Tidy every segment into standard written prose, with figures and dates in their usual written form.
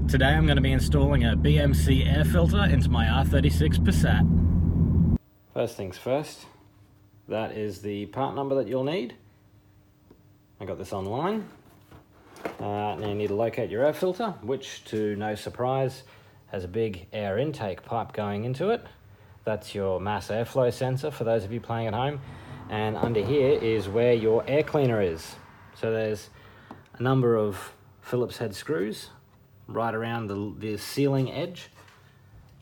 Today I'm going to be installing a BMC air filter into my R36 Passat. First things first, that is the part number that you'll need. I got this online. Now you need to locate your air filter, which, to no surprise, has a big air intake pipe going into it. That's your mass airflow sensor for those of you playing at home. And under here is where your air cleaner is. So there's a number of Phillips head screws right around the sealing edge.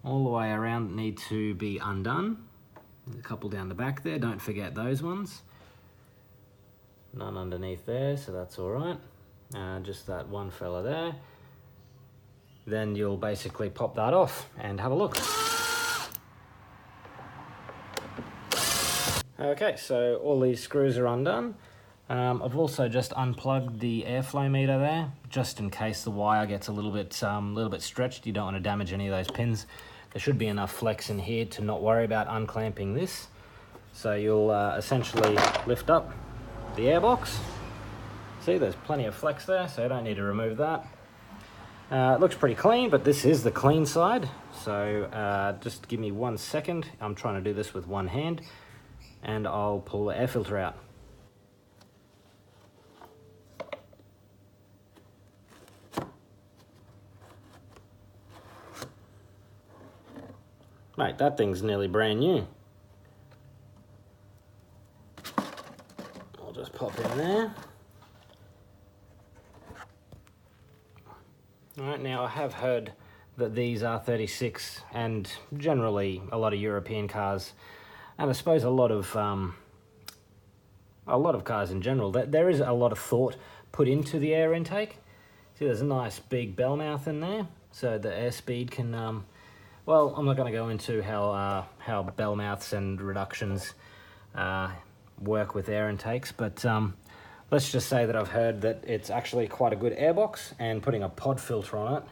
All the way around need to be undone. There's a couple down the back there, don't forget those ones. None underneath there, so that's all right. Just that one fella there. Then you'll basically pop that off and have a look. Okay, so all these screws are undone. I've also just unplugged the airflow meter there, just in case the wire gets a little bit stretched. You don't want to damage any of those pins. There should be enough flex in here to not worry about unclamping this. So you'll essentially lift up the airbox. See, there's plenty of flex there, so you don't need to remove that. It looks pretty clean, but this is the clean side. So just give me 1 second. I'm trying to do this with one hand, and I'll pull the air filter out. Mate, that thing's nearly brand new. I'll just pop in there. Alright, now I have heard that these R36 and generally a lot of European cars, and I suppose a lot of cars in general, that there is a lot of thought put into the air intake. See, there's a nice big bell mouth in there, so the airspeed can well, I'm not going to go into how bell mouths and reductions work with air intakes, but let's just say that I've heard that it's actually quite a good airbox, and putting a pod filter on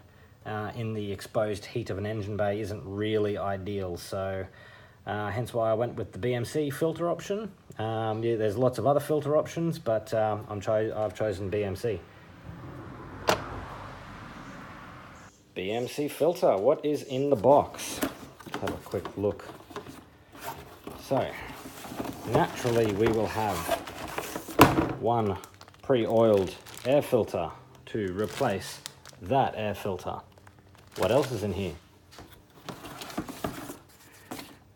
it in the exposed heat of an engine bay isn't really ideal. So hence why I went with the BMC filter option. Yeah, there's lots of other filter options, but I've chosen BMC. BMC filter, what is in the box? Let's have a quick look. So, naturally we will have one pre-oiled air filter to replace that air filter. What else is in here?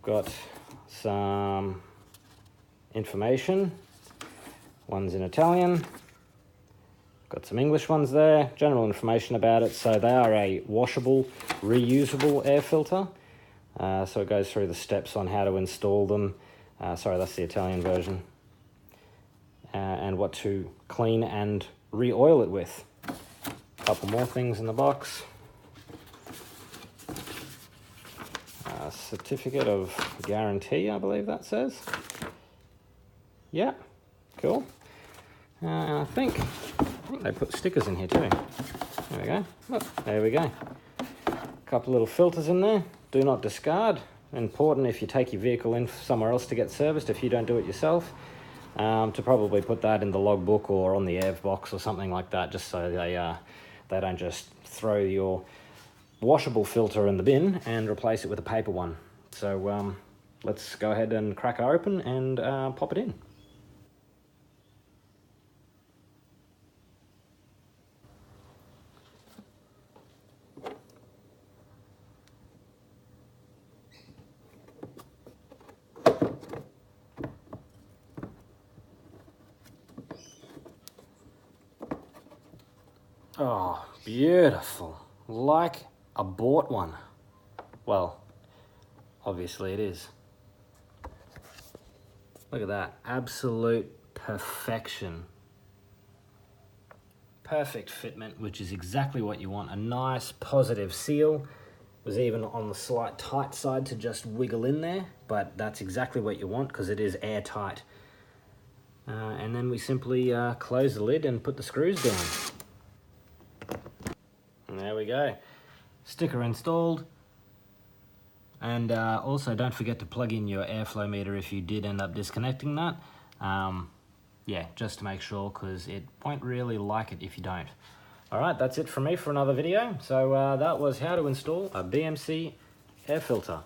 Got some information. One's in Italian. Got some English ones there, general information about it. So they are a washable, reusable air filter. So it goes through the steps on how to install them. Sorry, that's the Italian version. And what to clean and re-oil it with. A couple more things in the box. Certificate of guarantee, I believe that says. Yeah, cool. I think they put stickers in here too. There we go. Oh, there we go. A couple little filters in there. Do not discard. Important if you take your vehicle in somewhere else to get serviced, if you don't do it yourself, to probably put that in the logbook or on the air box or something like that, just so they don't just throw your washable filter in the bin and replace it with a paper one. So let's go ahead and crack her open and pop it in. Oh, beautiful. Like I bought one. Well, obviously it is. Look at that. Absolute perfection. Perfect fitment, which is exactly what you want. A nice positive seal. Was even on the slight tight side to just wiggle in there, but that's exactly what you want because it is airtight. And then we simply close the lid and put the screws down. And there we go. Sticker installed. And also don't forget to plug in your airflow meter if you did end up disconnecting that. Yeah, just to make sure, because it won't really like it if you don't. Alright, that's it from me for another video. So that was how to install a BMC air filter.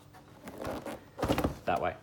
That way.